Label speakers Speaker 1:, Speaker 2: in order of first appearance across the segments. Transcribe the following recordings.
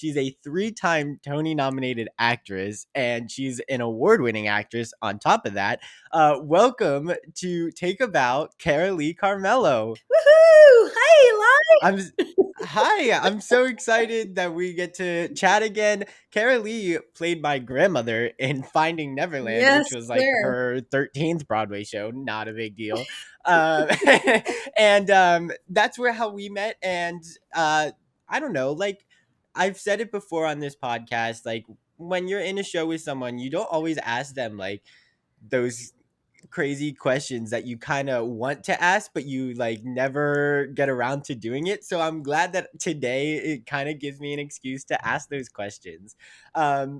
Speaker 1: She's a 3-time Tony-nominated actress, and she's an award-winning actress on top of that. Welcome to Take About, Carolee Carmello.
Speaker 2: Woohoo! Hi,
Speaker 1: I'm Hi, I'm so excited that we get to chat again. Carolee played my grandmother in Finding Neverland,
Speaker 2: Yes,
Speaker 1: which was like
Speaker 2: sir.
Speaker 1: her 13th Broadway show. Not a big deal. Um, and that's where how we met. And I don't know, like I've said it before on this podcast, like when you're in a show with someone, you don't always ask them like those crazy questions that you kind of want to ask but you like never get around to doing it. So I'm glad that today it kind of gives me an excuse to ask those questions.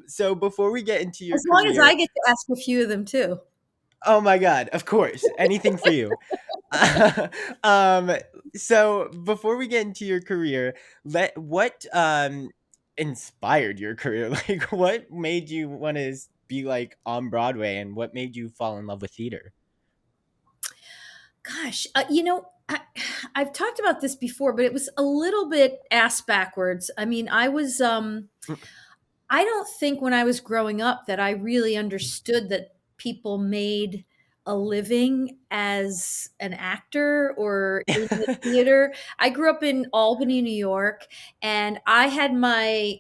Speaker 1: So before we get into your
Speaker 2: As long as
Speaker 1: career.
Speaker 2: I get to ask a few of them too.
Speaker 1: Oh my god, of course, anything for you. um so before we get into your career, what inspired your career? Like what made you want to be like on Broadway, and what made you fall in love with theater?
Speaker 2: Gosh, I've talked about this before, but it was a little bit ass backwards. I mean, I don't think when I was growing up that I really understood that people made a living as an actor or in the theater. I grew up in Albany, New York, and I had my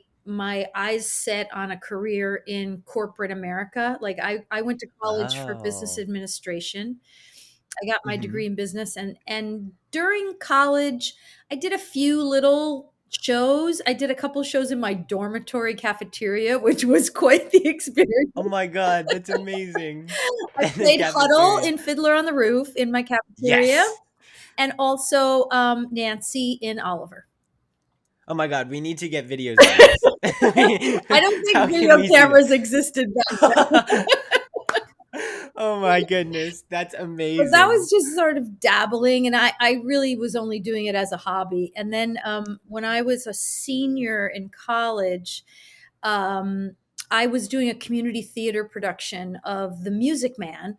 Speaker 2: eyes set on a career in corporate America. Like I went to college for business
Speaker 1: Oh.
Speaker 2: administration. I got my
Speaker 1: Mhm.
Speaker 2: degree in business, and during college I did a few little shows. I did a couple shows in my dormitory cafeteria, which was quite the experience.
Speaker 1: Oh my god, that's amazing.
Speaker 2: I
Speaker 1: In the
Speaker 2: played Huddle
Speaker 1: cafeteria.
Speaker 2: in Fiddler on the Roof in my cafeteria,
Speaker 1: Yes!
Speaker 2: and also Nancy in Oliver.
Speaker 1: Oh my god, we need to get videos of this.
Speaker 2: I don't think
Speaker 1: How can
Speaker 2: video
Speaker 1: we see
Speaker 2: cameras existed back then.
Speaker 1: that? Oh my goodness, that's
Speaker 2: But that was
Speaker 1: amazing.
Speaker 2: just sort of dabbling, and I really was only doing it as a hobby. And then when I was a senior in college, um, I was doing a community theater production of The Music Man,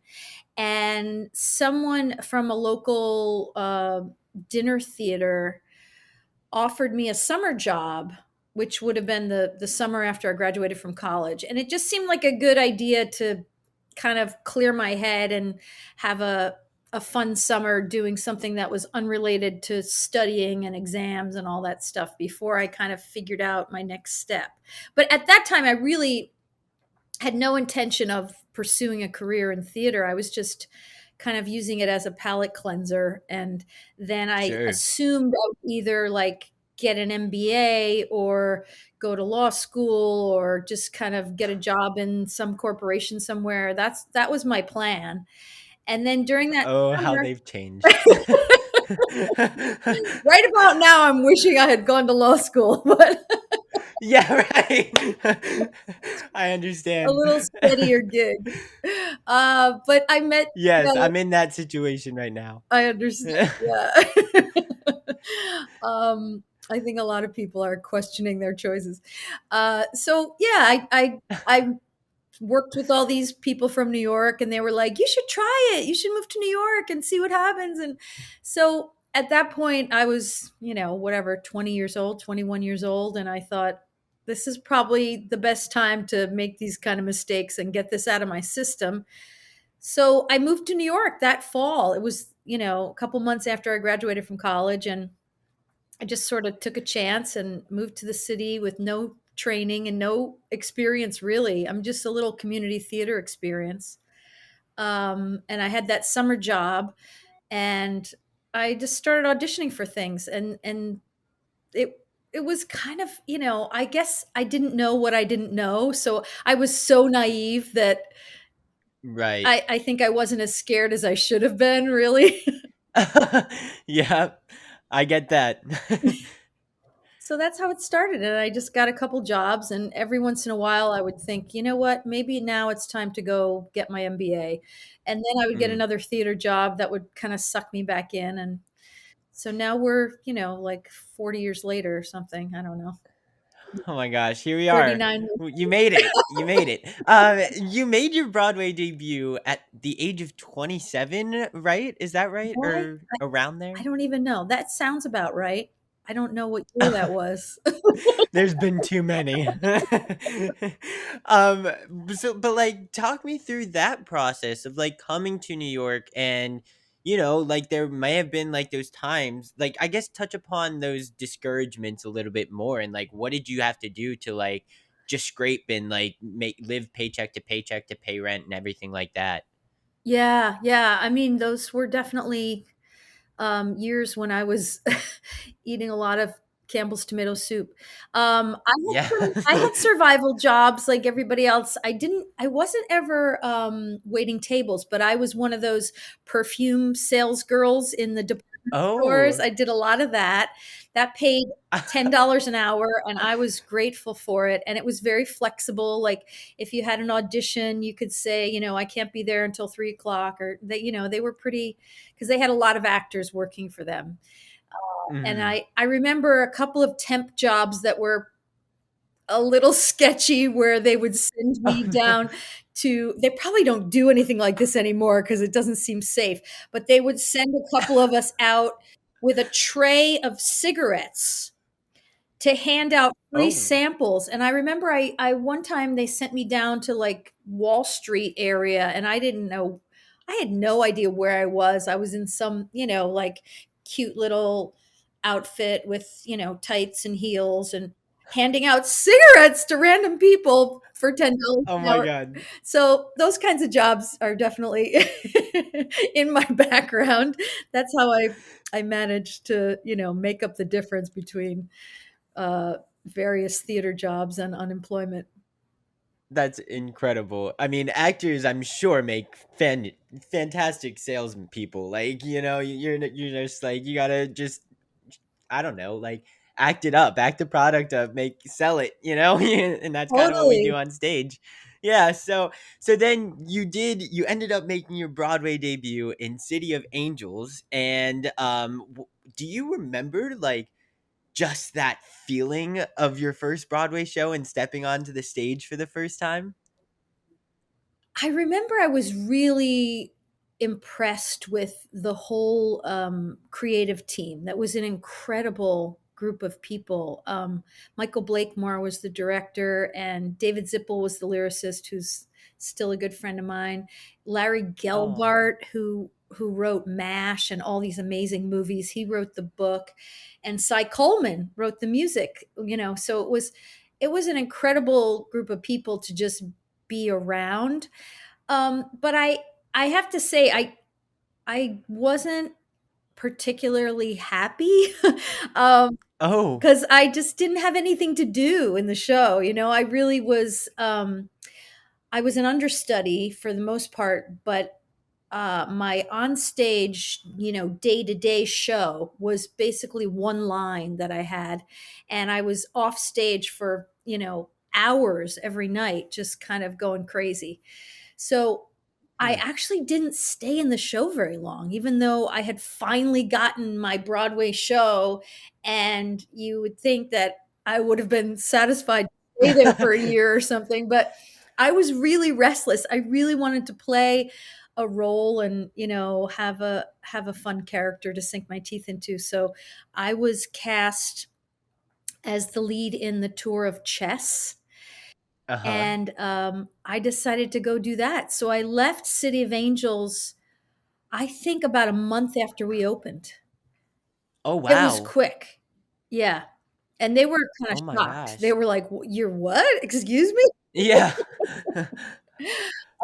Speaker 2: and someone from a local dinner theater offered me a summer job, which would have been the summer after I graduated from college. And it just seemed like a good idea to kind of clear my head and have a fun summer doing something that was unrelated to studying and exams and all that stuff before I kind of figured out my next step. But at that time, I really had no intention of pursuing a career in theater. I was just kind of using it as a palate cleanser. And then I
Speaker 1: Sure.
Speaker 2: assumed I would either like get an MBA or go to law school or just kind of get a job in some corporation somewhere. That was my plan. And then during that
Speaker 1: Oh, how
Speaker 2: summer,
Speaker 1: they've changed.
Speaker 2: right about now, I'm wishing I had gone to law school, but
Speaker 1: Yeah, right. I
Speaker 2: a
Speaker 1: understand.
Speaker 2: little steadier gig. But I met,
Speaker 1: Yes,
Speaker 2: yeah,
Speaker 1: I'm in that situation right now.
Speaker 2: I understand. Yeah. I think a lot of people are questioning their choices. So yeah, I worked with all these people from New York, and they were like, "You should try it. You should move to New York and see what happens." And so at that point, I was, whatever, 20 years old, 21 years old, and I thought, this is probably the best time to make these kind of mistakes and get this out of my system. So I moved to New York that fall. It was, a couple months after I graduated from college, and I just sort of took a chance and moved to the city with no training and no experience really. I'm just a little community theater experience. And I had that summer job, and I just started auditioning for things, and it was kind of, I guess I didn't know what I didn't know. So I was so naive that
Speaker 1: Right.
Speaker 2: I think I wasn't as scared as I should have been, really.
Speaker 1: Yeah, I get that.
Speaker 2: So that's how it started. And I just got a couple jobs. And every once in a while, I would think, you know what, maybe now it's time to go get my MBA. And then I would get
Speaker 1: Mm.
Speaker 2: another theater job that would kind of suck me back in. And so now we're, like 40 years later or something. I don't know.
Speaker 1: Oh my gosh, here we are.
Speaker 2: 39.
Speaker 1: You made it. You made it. You made your Broadway debut at the age of 27, right? Is that right?
Speaker 2: Why?
Speaker 1: Or around
Speaker 2: I
Speaker 1: there?
Speaker 2: don't even know. That sounds about right. I don't know what year that was.
Speaker 1: There's been too many. um but like talk me through that process of like coming to New York and like there may have been like those times like I guess touch upon those discouragements a little bit more and like what did you have to do to like just scrape and like make live paycheck to pay rent and everything like that.
Speaker 2: Yeah, yeah. I mean, those were definitely years when I was eating a lot of Campbell's tomato soup.
Speaker 1: Yeah.
Speaker 2: I had survival jobs like everybody else. I wasn't ever waiting tables, but I was one of those perfume sales girls in the department stores.
Speaker 1: Oh.
Speaker 2: I did a lot of that. That paid $10 an hour, and I was grateful for it. And it was very flexible. Like if you had an audition, you could say, I can't be there until 3 o'clock, or they were pretty, because they had a lot of actors working for them. And
Speaker 1: Mhm.
Speaker 2: I remember a couple of temp jobs that were a little sketchy where they would send
Speaker 1: Oh
Speaker 2: me
Speaker 1: no.
Speaker 2: down to, they probably don't do anything like this anymore because it doesn't seem safe, but they would send a couple of us out with a tray of cigarettes to hand out free
Speaker 1: Oh.
Speaker 2: samples. And I remember I one time they sent me down to like Wall Street area, and I didn't know, I had no idea where I was. I was in some, like cute little outfit with, tights and heels, and handing out cigarettes to random people for $10
Speaker 1: Oh
Speaker 2: an
Speaker 1: my
Speaker 2: hour.
Speaker 1: god.
Speaker 2: So those kinds of jobs are definitely in my background. That's how I managed to, make up the difference between uh, various theater jobs and unemployment.
Speaker 1: That's incredible. I mean, actors, I'm sure, make fantastic salesmen people. Like, you're just like you gotta just, I don't know, like act it up, act the product up, sell it. And that's kind of what we do
Speaker 2: Totally.
Speaker 1: on stage. Yeah. So then you ended up making your Broadway debut in City of Angels, and do you remember like just that feeling of your first Broadway show and stepping onto the stage for the first time?
Speaker 2: I remember I was really impressed with the whole creative team. That was an incredible group of people. Michael Blakemore was the director, and David Zippel was the lyricist, who's still a good friend of mine. Larry
Speaker 1: Oh.
Speaker 2: Gelbart, who wrote MASH and all these amazing movies, he wrote the book, and Cy Coleman wrote the music. So it was an incredible group of people to just be around. But I have to say I wasn't particularly happy
Speaker 1: Oh.
Speaker 2: because I just didn't have anything to do in the show. I really was I was an understudy for the most part, but my onstage, day to day show was basically one line that I had, and I was off stage for hours every night, just kind of going crazy. So I
Speaker 1: Hmm.
Speaker 2: actually didn't stay in the show very long, even though I had finally gotten my Broadway show. And you would think that I would have been satisfied to stay there for a year or something. But I was really restless. I really wanted to play a role and have a fun character to sink my teeth into. So I was cast as the lead in the tour of Chess,
Speaker 1: Uh-huh.
Speaker 2: and I decided to go do that. So I left City of Angels, I think about a month after we opened.
Speaker 1: Oh,
Speaker 2: It was
Speaker 1: wow.
Speaker 2: quick. Yeah. And they were kind of
Speaker 1: Oh my
Speaker 2: shocked. They
Speaker 1: gosh.
Speaker 2: were like, "You're what? Excuse me?"
Speaker 1: Yeah.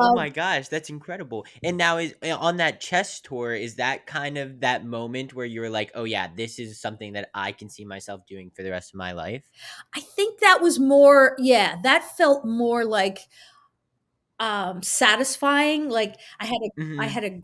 Speaker 1: Oh
Speaker 2: Um,
Speaker 1: my gosh, that's incredible. And now is on that chess tour, is that kind of that moment where you're like, "Oh yeah, this is something that I can see myself doing for the rest of my life?"
Speaker 2: I think that was more, yeah, that felt more like satisfying. Like
Speaker 1: Mhm.
Speaker 2: I had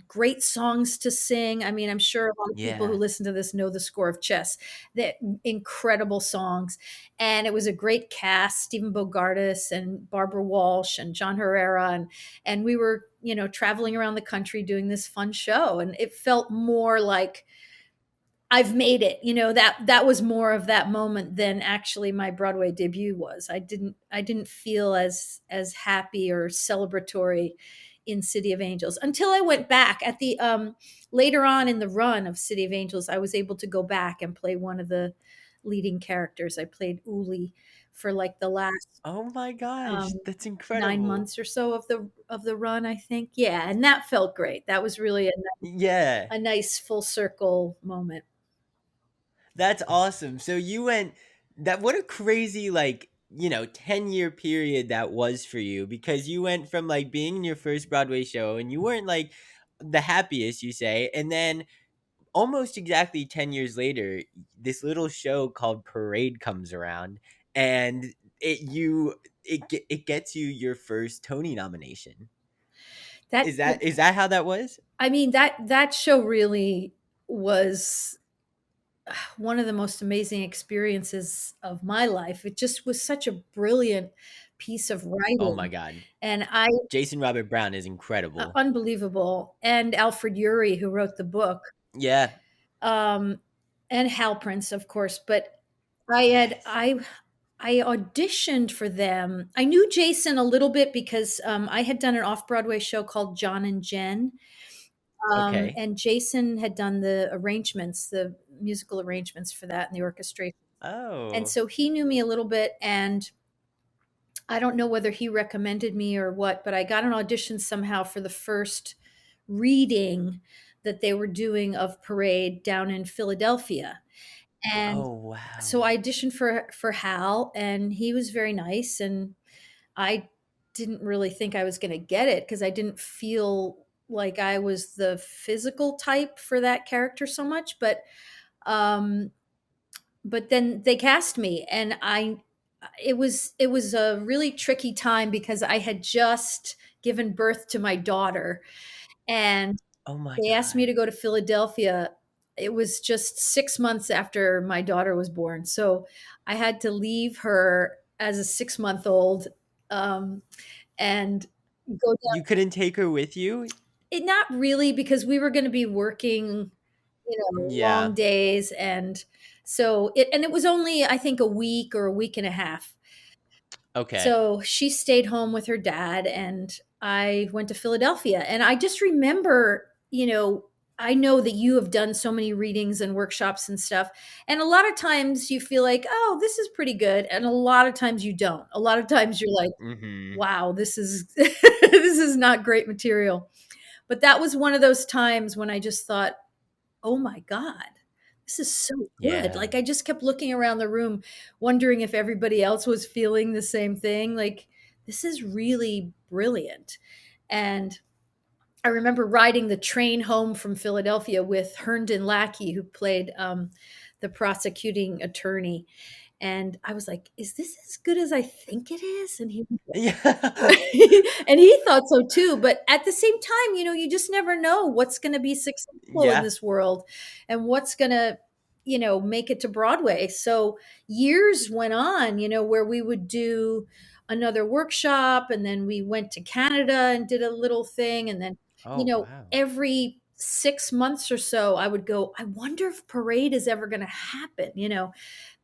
Speaker 2: great songs to sing. I mean, I'm sure a lot of people who
Speaker 1: Yeah.
Speaker 2: listen to this know the score of Chess. That incredible songs. And it was a great cast, Stephen Bogartis and Barbara Walsh and John Herrera, and we were, traveling around the country doing this fun show, and it felt more like I've made it. That was more of that moment than actually my Broadway debut was. I didn't feel as happy or celebratory in City of Angels until I went back at the later on in the run of City of Angels. I was able to go back and play one of the leading characters. I played Uli for like the last
Speaker 1: Oh my gosh,
Speaker 2: um,
Speaker 1: that's
Speaker 2: 9 months
Speaker 1: incredible.
Speaker 2: or so of the run, I think. Yeah, and that felt great. That was really
Speaker 1: Yeah.
Speaker 2: a nice full circle moment.
Speaker 1: That's awesome. So you went that what a crazy like, 10-year period that was for you because you went from like being in your first Broadway show and you weren't like the happiest, you say, and then almost exactly 10 years later, this little show called Parade comes around and it gets you your first Tony nomination.
Speaker 2: That
Speaker 1: Is that how that was?
Speaker 2: I mean that show really was one of the most amazing experiences of my life. It just was such a brilliant piece of
Speaker 1: Oh my
Speaker 2: writing,
Speaker 1: god.
Speaker 2: and
Speaker 1: Jason Robert Brown is incredible.
Speaker 2: unbelievable. And Alfred Urey, who wrote the book,
Speaker 1: Yeah.
Speaker 2: um, and Hal Prince, of course. But I had
Speaker 1: Yes.
Speaker 2: I auditioned for them. I knew Jason a little bit because I had done an off Broadway show called John and Jen,
Speaker 1: Okay.
Speaker 2: and Jason had done the arrangements, the musical arrangements for that, and the orchestration. And
Speaker 1: Oh.
Speaker 2: so he knew me a little bit, and I don't know whether he recommended me or what, but I got an audition somehow for the first reading that they were doing of Parade down in Philadelphia. And
Speaker 1: Oh
Speaker 2: so
Speaker 1: wow.
Speaker 2: I auditioned for Hal, and he was very nice, and I didn't really think I was going to get it because I didn't feel like I was the physical type for that character so much, um but then they cast me, and I it was a really tricky time because I had just given birth to my daughter, and
Speaker 1: Oh my
Speaker 2: they asked me
Speaker 1: god.
Speaker 2: to go to Philadelphia. It was just 6 months after my daughter was born, so I had to leave her as a 6 month old, um, and go
Speaker 1: You
Speaker 2: down.
Speaker 1: couldn't take her with you?
Speaker 2: It not really, because we were going to be working, long
Speaker 1: Yeah.
Speaker 2: days, and so it was only, I think, a week or a week and a half.
Speaker 1: Okay.
Speaker 2: So she stayed home with her dad, and I went to Philadelphia. And I just remember, I know that you have done so many readings and workshops and stuff. And a lot of times you feel like, oh, this is pretty good. And a lot of times you don't. A lot of times you're like,
Speaker 1: Mhm.
Speaker 2: wow, this is this is not great material. But that was one of those times when I just thought, oh my God, this is so good.
Speaker 1: Yeah.
Speaker 2: Like, I just kept looking around the room, wondering if everybody else was feeling the same thing. Like, this is really brilliant. And I remember riding the train home from Philadelphia with Herndon Lackey, who played the prosecuting attorney. And I was like, is this as good as I think it is? And he
Speaker 1: Yeah.
Speaker 2: and he thought so too. But at the same time, you just never know what's going to be successful in
Speaker 1: Yeah.
Speaker 2: this world and what's going to, make it to Broadway. So years went on, where we would do another workshop, and then we went to Canada and did a little thing. And then,
Speaker 1: Oh, wow.
Speaker 2: every 6 months or so, I would go, I wonder if Parade is ever going to happen.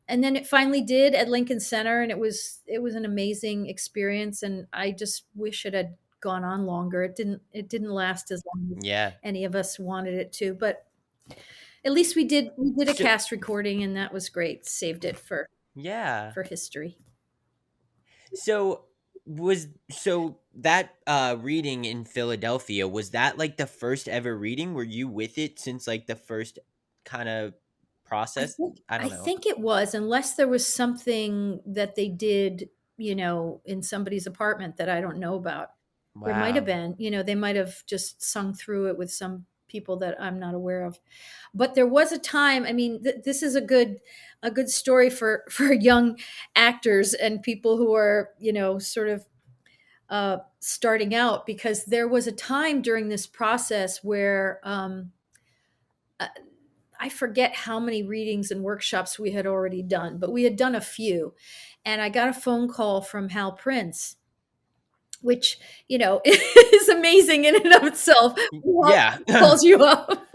Speaker 2: And then it finally did at Lincoln Center, and it was an amazing experience, and I just wish it had gone on longer. It didn't last as long as
Speaker 1: Yeah.
Speaker 2: any of us wanted it to, but at least we did a
Speaker 1: So
Speaker 2: cast recording, and that was great. Saved it
Speaker 1: yeah.
Speaker 2: for history.
Speaker 1: So so that reading in Philadelphia, was that like the first ever reading? Were you with it since like the first kind of
Speaker 2: I
Speaker 1: process?
Speaker 2: think
Speaker 1: I
Speaker 2: I
Speaker 1: don't know.
Speaker 2: think it was, unless there was something that they did, in somebody's apartment that I don't know about. There might have
Speaker 1: Wow.
Speaker 2: been, they might have just sung through it with some people that I'm not aware of. But there was a time, I mean, this is a good story for for young actors and people who are, sort of starting out, because there was a time during this process where uh, I forget how many readings and workshops we had already done, but we had done a few. And I got a phone call from Hal Prince, which, is amazing in and of itself. Who
Speaker 1: Yeah.
Speaker 2: calls you up?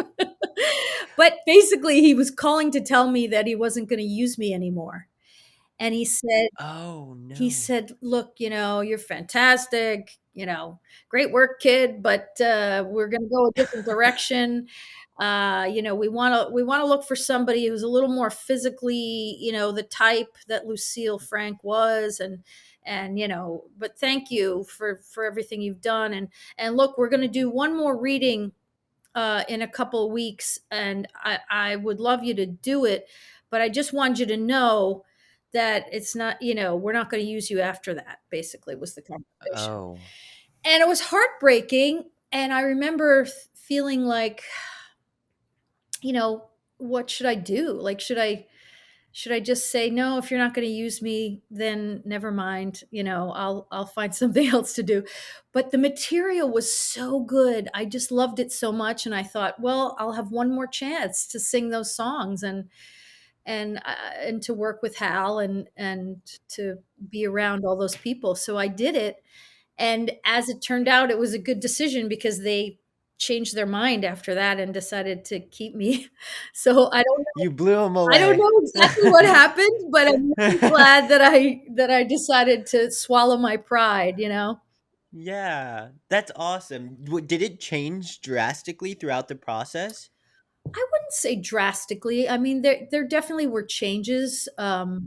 Speaker 2: But basically, he was calling to tell me that he wasn't going to use me anymore. and
Speaker 1: Oh
Speaker 2: he
Speaker 1: no.
Speaker 2: said, "Look, you're fantastic, great work, kid, but we're going to go a different direction. We want to look for somebody who's a little more physically, the type that Lucille Frank was, and but thank you for everything you've done, and look, we're going to do one more reading in a couple of weeks, and I would love you to do it, but I just want you to know that it's not, we're not going to use you after that," basically, was the conversation.
Speaker 1: Oh.
Speaker 2: And it was heartbreaking. And I remember feeling like, what should I do? Like, should I just say, no, if you're not going to use me, then never mind, I'll find something else to do. But the material was so good. I just loved it so much. And I thought, well, I'll have one more chance to sing those songs, and to work with Hal, and to be around all those people. So I did it. And as it turned out, it was a good decision because they changed their mind after that and decided to keep me. So
Speaker 1: You blew him
Speaker 2: I don't
Speaker 1: away.
Speaker 2: know exactly what happened, but I'm really glad that I decided to swallow my pride,
Speaker 1: Yeah, that's awesome. Did it change drastically throughout the process?
Speaker 2: I wouldn't say drastically. I mean, there definitely were changes.
Speaker 1: Hmm.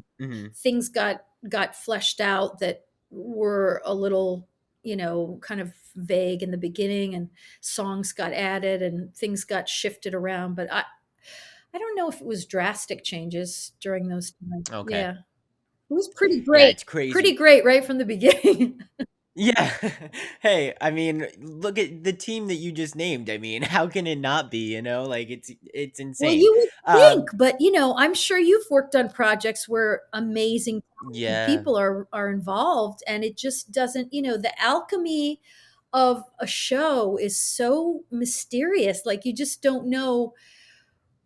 Speaker 2: Things got fleshed out that were a little, kind of vague in the beginning, and songs got added and things got shifted around. But I don't know if it was drastic changes during those times.
Speaker 1: Okay.
Speaker 2: Yeah, it was pretty
Speaker 1: Yeah,
Speaker 2: great,
Speaker 1: it's
Speaker 2: pretty
Speaker 1: crazy.
Speaker 2: great right from the beginning.
Speaker 1: Yeah. Hey, I mean, look at the team that you just named. I mean, how can it not be, Like it's
Speaker 2: Well,
Speaker 1: insane.
Speaker 2: you would think,
Speaker 1: Um
Speaker 2: but I'm sure you've worked on projects where amazing, talented
Speaker 1: yeah,
Speaker 2: people are involved, and it just doesn't, the alchemy of a show is so mysterious. Like, you just don't know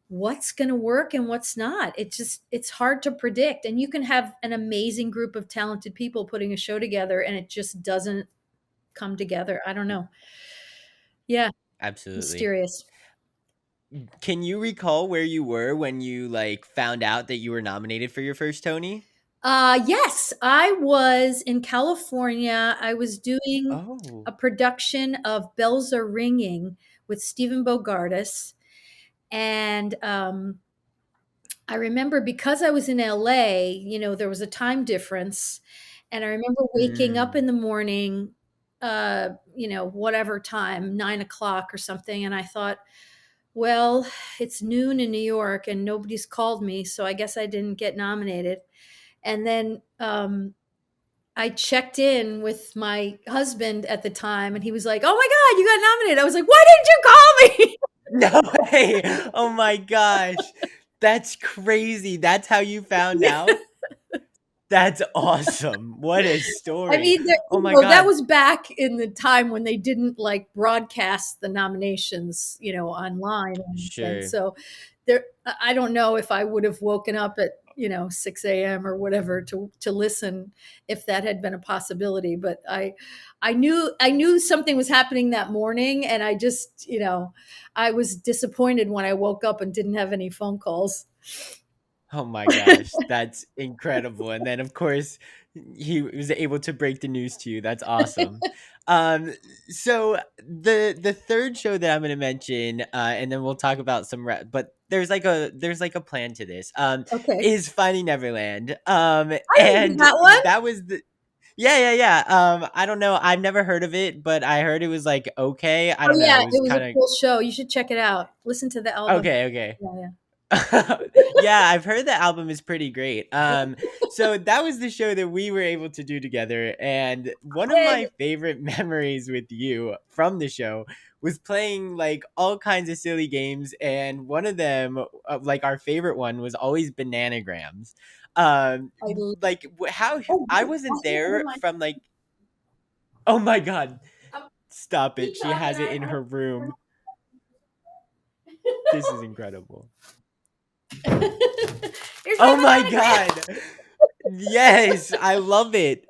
Speaker 2: what's going to work and what's not. It's hard to predict, and you can have an amazing group of talented people putting a show together, and it just doesn't come together. I don't know. Yeah,
Speaker 1: absolutely.
Speaker 2: mysterious.
Speaker 1: Can you recall where you were when you like found out that you were nominated for your first Tony?
Speaker 2: Yes, I was in California. I was doing
Speaker 1: Oh.
Speaker 2: a production of Bells Are Ringing with Stephen Bogardus. And I remember, because I was in LA, there was a time difference. And I remember waking up
Speaker 1: Mm.
Speaker 2: in the morning, whatever time, 9 o'clock or something. And I thought, well, it's noon in New York and nobody's called me. So I guess I didn't get nominated. And then I checked in with my husband at the time, and he was like, "Oh my God, you got nominated." I was like, "Why didn't you call me?"
Speaker 1: No way. Oh my gosh. That's crazy. That's how you found
Speaker 2: Yeah.
Speaker 1: out? That's awesome. What a
Speaker 2: I
Speaker 1: story.
Speaker 2: mean,
Speaker 1: Oh my
Speaker 2: that
Speaker 1: god.
Speaker 2: was back in the time when they didn't like broadcast the nominations, online or anything.
Speaker 1: Sure.
Speaker 2: So I don't know if I would have woken up at 6 a.m. or whatever to listen, if that had been a possibility. But I knew something was happening that morning, and I just I was disappointed when I woke up and didn't have any phone calls.
Speaker 1: Oh my gosh, that's incredible. And then of course he was able to break the news to you. That's awesome. Um so the third show that I'm going to mention and then we'll talk about some but there's like a plan to this.
Speaker 2: Okay,
Speaker 1: Is Finding Neverland.
Speaker 2: I remember
Speaker 1: And
Speaker 2: that one.
Speaker 1: that was the yeah, yeah, yeah. I don't know. I've never heard of it, but I heard it was like okay. I
Speaker 2: Oh
Speaker 1: don't know.
Speaker 2: yeah,
Speaker 1: It
Speaker 2: it
Speaker 1: was
Speaker 2: was a
Speaker 1: kind
Speaker 2: cool show. You should check it out. Listen to the
Speaker 1: of
Speaker 2: album.
Speaker 1: okay, okay.
Speaker 2: Yeah,
Speaker 1: Yeah, I've heard the album is pretty great. So that was the show that we were able to do together, and one of
Speaker 2: yeah.
Speaker 1: my favorite memories with you from the show was playing like all kinds of silly games, and one of them, like our favorite one, was always bananagrams. Um,
Speaker 2: I l-
Speaker 1: like how
Speaker 2: oh,
Speaker 1: I
Speaker 2: wait,
Speaker 1: wasn't
Speaker 2: pass me one of
Speaker 1: there
Speaker 2: my.
Speaker 1: from like, oh my god,
Speaker 2: Um,
Speaker 1: stop it!
Speaker 2: keep
Speaker 1: She
Speaker 2: talking.
Speaker 1: has it in her room. This is incredible.
Speaker 2: Here's
Speaker 1: Oh
Speaker 2: my
Speaker 1: my
Speaker 2: monogram.
Speaker 1: god. Yes, I love it.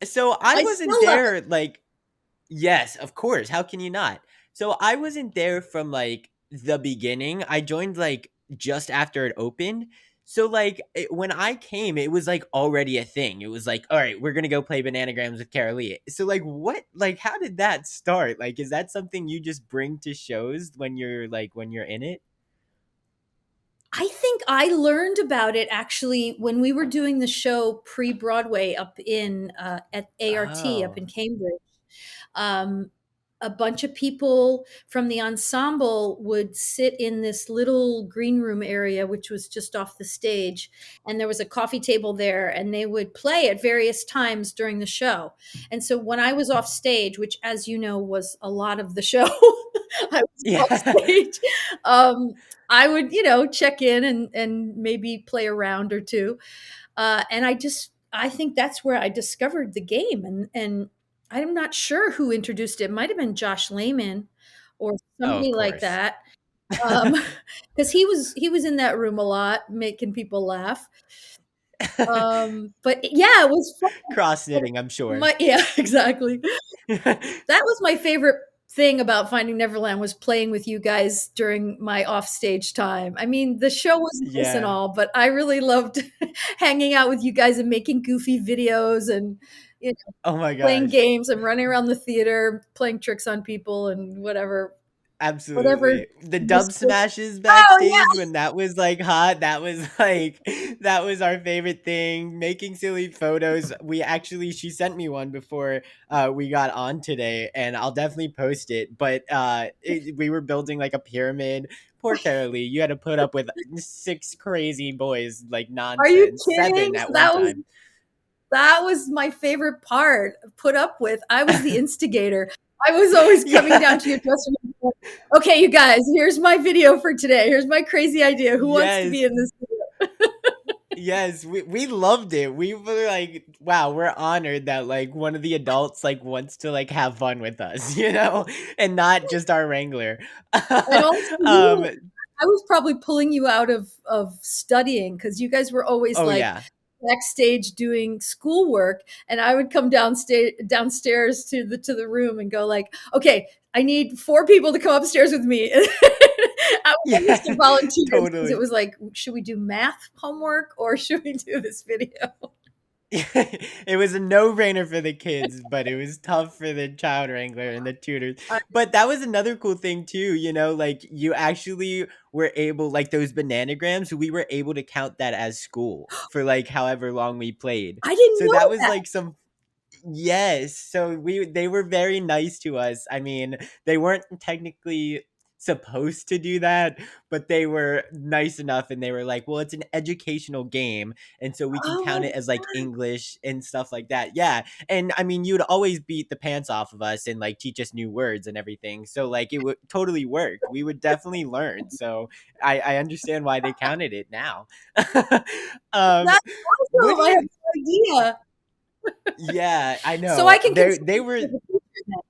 Speaker 1: So I
Speaker 2: I
Speaker 1: wasn't
Speaker 2: still love it.
Speaker 1: there like yes, of course. How can you not? So I wasn't there from like the beginning. I joined like just after it opened. So like when I came, it was like already a thing. It was like, all right, we're gonna go play bananagrams with Carolee. So like, what, like, how did that start? Like, is that something you just bring to shows when you're in it?
Speaker 2: I think I learned about it actually when we were doing the show pre-Broadway up in at ART up
Speaker 1: Oh,
Speaker 2: in Cambridge. Um, a bunch of people from the ensemble would sit in this little green room area, which was just off the stage. And there was a coffee table there, and they would play at various times during the show. And so when I was off stage, which, as you know, was a lot of the show, I was off
Speaker 1: yeah.
Speaker 2: stage. I would, check in and maybe play a round or two. And I think that's where I discovered the game. And I'm not sure who introduced it. It might have been Josh Lehman or
Speaker 1: Oh, of
Speaker 2: somebody like
Speaker 1: course.
Speaker 2: that. Because he was in that room a lot, making people laugh. But yeah, it was
Speaker 1: Cross
Speaker 2: fun.
Speaker 1: knitting, I'm sure.
Speaker 2: Yeah, exactly. That was my favorite thing about Finding Neverland was playing with you guys during my offstage time. I mean, the show was nice and
Speaker 1: Yeah.
Speaker 2: all, but I really loved hanging out with you guys and making goofy videos and you know,
Speaker 1: Oh my
Speaker 2: playing
Speaker 1: gosh.
Speaker 2: games and running around the theater, playing tricks on people and whatever
Speaker 1: Absolutely. The dub
Speaker 2: mischief.
Speaker 1: smashes
Speaker 2: Oh
Speaker 1: backstage
Speaker 2: yeah,
Speaker 1: when that was like hot, that was like that was our favorite thing. Making silly photos. We actually she sent me one before we got on today and I'll definitely post it. But we were building like a pyramid. Poor Carolee, you had to put up with six crazy boys like
Speaker 2: are you
Speaker 1: nonsense.
Speaker 2: kidding?
Speaker 1: Seven at one time.
Speaker 2: That was my favorite part. Put up with. I was the instigator. I was always coming down
Speaker 1: Yeah.
Speaker 2: to your dressing room. Going, okay, you guys, here's my video for today. Here's my crazy idea. Who wants to be
Speaker 1: Yes.
Speaker 2: in this video?
Speaker 1: Yes, we loved it. We were like, wow, we're honored that like one of the adults like wants to like have fun with us, and not just our wrangler.
Speaker 2: And also,
Speaker 1: um,
Speaker 2: I was probably pulling you out of studying because you guys were always
Speaker 1: oh
Speaker 2: like
Speaker 1: yeah.
Speaker 2: backstage doing schoolwork, and I would come downstairs to the room and go like, okay, I need 4 people to come upstairs with me. I would always get
Speaker 1: Yeah,
Speaker 2: volunteers because it
Speaker 1: totally.
Speaker 2: was like, should we do math homework or should we do this video?
Speaker 1: It was a no-brainer for the kids, but it was tough for the child wrangler and the tutors.
Speaker 2: I,
Speaker 1: But that was another cool thing too, like you actually were able like those bananagrams, we were able to count that as school for like however long we played.
Speaker 2: I didn't
Speaker 1: So
Speaker 2: know
Speaker 1: that was
Speaker 2: that.
Speaker 1: like some. Yes, so we they were very nice to us. I mean, they weren't technically supposed to do that, but they were nice enough and they were like, "Well, it's an educational game, and so we can
Speaker 2: Oh my
Speaker 1: count it as like English and stuff like that." Yeah. And I mean, you'd always beat the pants off of us and like teach us new words and everything. So like it would totally worked. We would definitely learn. So I understand why they counted it now. um
Speaker 2: That's
Speaker 1: what do
Speaker 2: awesome. I
Speaker 1: you
Speaker 2: had no idea.
Speaker 1: Yeah, I
Speaker 2: So I
Speaker 1: know.
Speaker 2: can
Speaker 1: They
Speaker 2: consider
Speaker 1: were
Speaker 2: you a teacher now.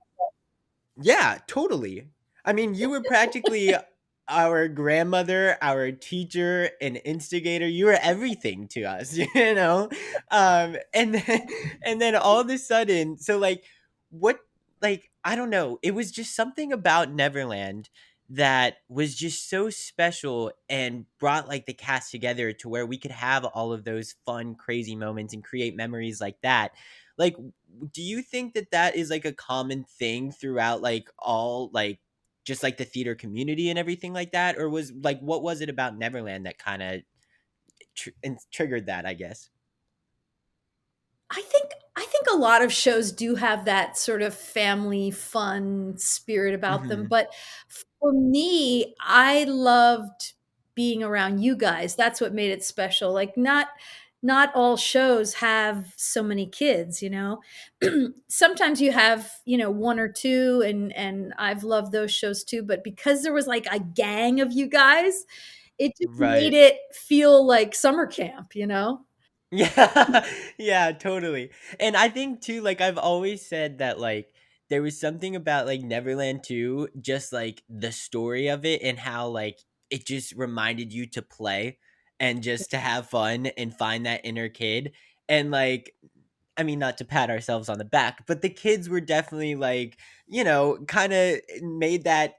Speaker 1: Yeah, totally. I mean, you were practically our grandmother, our teacher, an instigator. You were everything to us, you know? And then all of a sudden, so like what like I don't know, it was just something about Neverland that was just so special and brought like the cast together to where we could have all of those fun crazy moments and create memories like that. Like do you think that that is like a common thing throughout like all like just like the theater community and everything like that, or was like what was it about Neverland that kind of triggered that, I guess?
Speaker 2: I think a lot of shows do have that sort of family fun spirit about them,
Speaker 1: Hmm.
Speaker 2: but for me, I loved being around you guys. That's what made it special. Like not all shows have so many kids, you know. Sometimes you have, one or two and I've loved those shows too, but because there was like a gang of you guys, it just made
Speaker 1: Right.
Speaker 2: it feel like summer camp, you know?
Speaker 1: Yeah. Yeah, totally. And I think too, like I've always said that like there was something about like Neverland 2, just like the story of it and how like it just reminded you to play and just to have fun and find that inner kid. And like I mean, not to pat ourselves on the back, but the kids were definitely like, kind of made that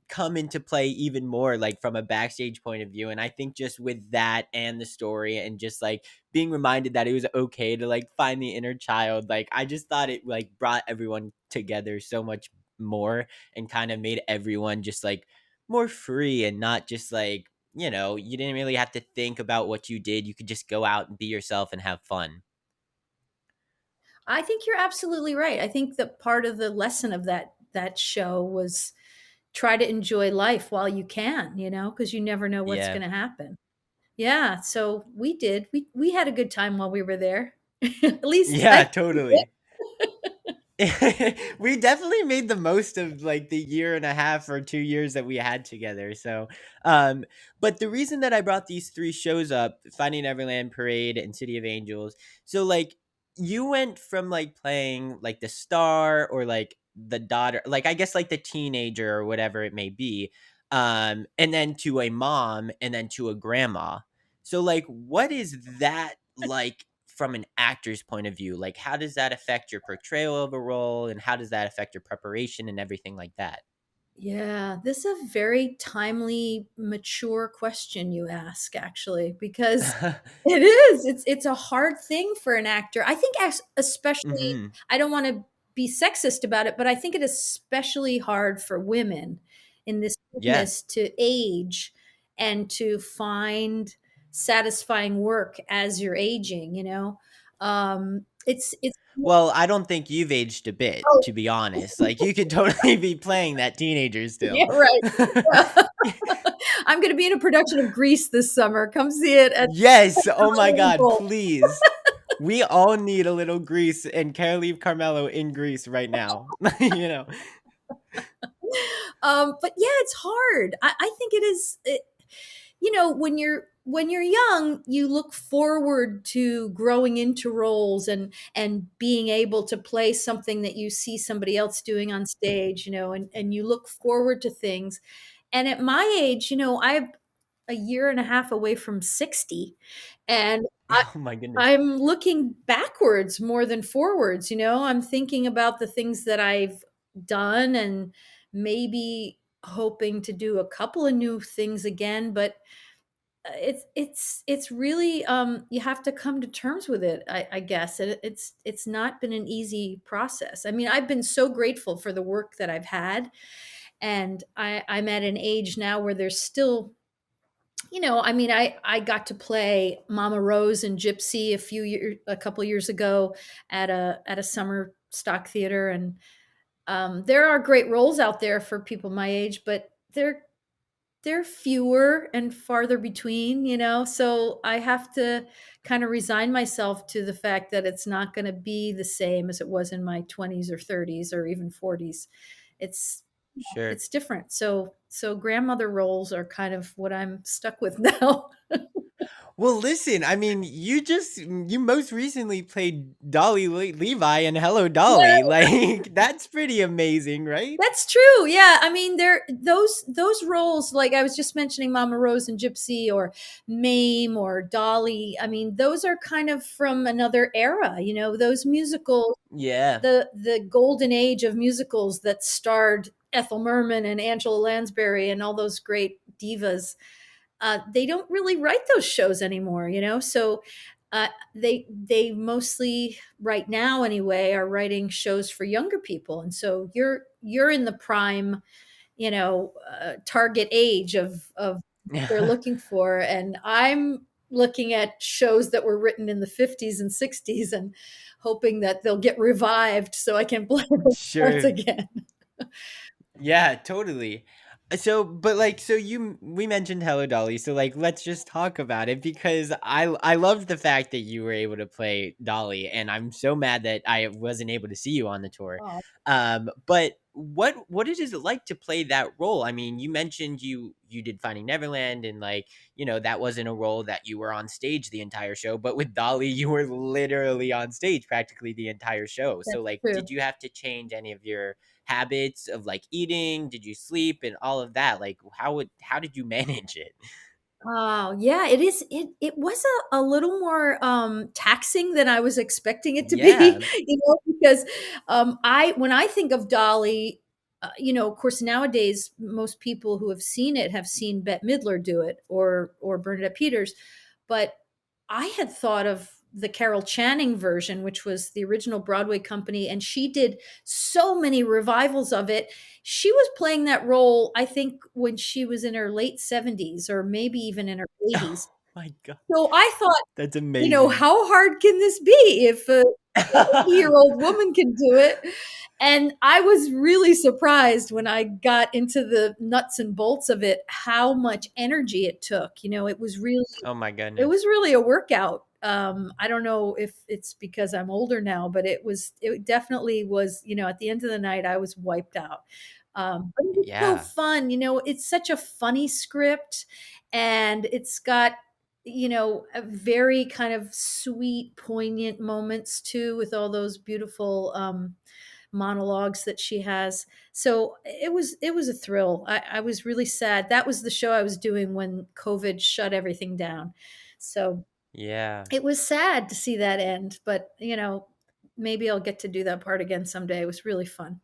Speaker 1: come into play even more, like from a backstage point of view. And I think just with that and the story and just like being reminded that it was okay to like find the inner child, like I just thought it like brought everyone together so much more and kind of made everyone just like more free and not just like, you didn't really have to think about what you did. You could just go out and be yourself and have fun.
Speaker 2: I think you're absolutely right. I think that part of the lesson of that show was try to enjoy life while you can, because you never know what's
Speaker 1: Yeah.
Speaker 2: going to happen. Yeah, so we did. We had a good time while we were there. At least I
Speaker 1: Yeah,
Speaker 2: think we did.
Speaker 1: totally. We definitely made the most of like the year and a half or 2 years that we had together. So, um, but the reason that I brought these three shows up, Finding Neverland, Parade, and City of Angels, so like you went from like playing like the star or like the daughter, like I guess like the teenager or whatever it may be, and then to a mom and then to a grandma. So like, what is that like from an actor's point of view? Like, how does that affect your portrayal of a role, and how does that affect your preparation and everything like that?
Speaker 2: Yeah, this is a very timely, mature question you ask, actually, because it is. It's a hard thing for an actor. I think, especially,
Speaker 1: Hmm.
Speaker 2: I don't want to be sexist about it, but I think it is especially hard for women in this
Speaker 1: Yeah.
Speaker 2: business to age and to find satisfying work as you're aging. It's
Speaker 1: Well, I don't think you've aged a bit,
Speaker 2: oh
Speaker 1: to be honest. Like, you could totally be playing that teenager
Speaker 2: yeah,
Speaker 1: still.
Speaker 2: right. I'm going to be in a production of Grease this summer. Come see it at
Speaker 1: Yes. Oh my
Speaker 2: Comedy
Speaker 1: God.
Speaker 2: Bowl.
Speaker 1: Please. We all need a little Grease and Carolee Carmello in Grease right now. you know.
Speaker 2: But yeah, it's hard. I think it is. When you're young, you look forward to growing into roles and being able to play something that you see somebody else doing on stage. And you look forward to things. And at my age, I'm a year and a half away from 60, and
Speaker 1: Oh my goodness.
Speaker 2: I'm looking backwards more than forwards. I'm thinking about the things that I've done and maybe hoping to do a couple of new things again, but it's really you have to come to terms with it, I guess. And it's not been an easy process. I mean, I've been so grateful for the work that I've had, and I'm at an age now where there's still, I mean, I got to play Mama Rose and Gypsy a couple years ago at a summer stock theater, and there are great roles out there for people my age, but they're fewer and farther between. So I have to kind of resign myself to the fact that it's not going to be the same as it was in my 20s or 30s or even 40s. It's
Speaker 1: Sure.
Speaker 2: it's different. So grandmother roles are kind of what I'm stuck with now.
Speaker 1: Well, listen, I mean, you most recently played Dolly Levi and Hello Dolly. Like, that's pretty amazing, right?
Speaker 2: That's true. Yeah. I mean, there those roles, like I was just mentioning Mama Rose and Gypsy or Mame or Dolly. I mean, those are kind of from another era, those musicals,
Speaker 1: Yeah,
Speaker 2: the golden age of musicals that starred Ethel Merman and Angela Lansbury and all those great divas. They don't really write those shows anymore, so they mostly right now anyway are writing shows for younger people, and so you're in the prime, target age of what they're
Speaker 1: yeah,
Speaker 2: looking for, and I'm looking at shows that were written in the 50s and 60s and hoping that they'll get revived so I can play those parts
Speaker 1: sure.
Speaker 2: again.
Speaker 1: Yeah, totally. So, but like, so we mentioned Hello Dolly, so like, let's just talk about it because I loved the fact that you were able to play Dolly, and I'm so mad that I wasn't able to see you on the tour.
Speaker 2: Oh,
Speaker 1: But what is it like to play that role? I mean, you mentioned you did Finding Neverland, and like, that wasn't a role that you were on stage the entire show, but with Dolly, you were literally on stage practically the entire show. So,
Speaker 2: that's
Speaker 1: like,
Speaker 2: true.
Speaker 1: did you have to change any of your habits of like eating? Did you sleep and all of that? Like, how did you manage it?
Speaker 2: Oh, yeah, it is. It was a little more taxing than I was expecting it to be,
Speaker 1: Yeah.
Speaker 2: because I when I think of Dolly, Of course, nowadays most people who have seen it have seen Bette Midler do it, or Bernadette Peters, but I had thought of the Carol Channing version, which was the original Broadway company, and she did so many revivals of it. She was playing that role, I think, when she was in her late 70s or maybe even in her 80s.
Speaker 1: Oh my god,
Speaker 2: So I thought,
Speaker 1: that's amazing.
Speaker 2: how hard can this be if a 80-year-old woman can do it? And I was really surprised when I got into the nuts and bolts of it, how much energy it took.
Speaker 1: Oh my
Speaker 2: It
Speaker 1: goodness.
Speaker 2: was really a workout. I don't know if it's because I'm older now, but it definitely was, at the end of the night, I was wiped out. But it was so
Speaker 1: Yeah.
Speaker 2: fun. It's such a funny script, and it's got, a very kind of sweet, poignant moments too, with all those beautiful monologues that she has. So it was a thrill. I was really sad. That was the show I was doing when COVID shut everything down. So
Speaker 1: Yeah.
Speaker 2: it was sad to see that end, but maybe I'll get to do that part again someday. It was really fun.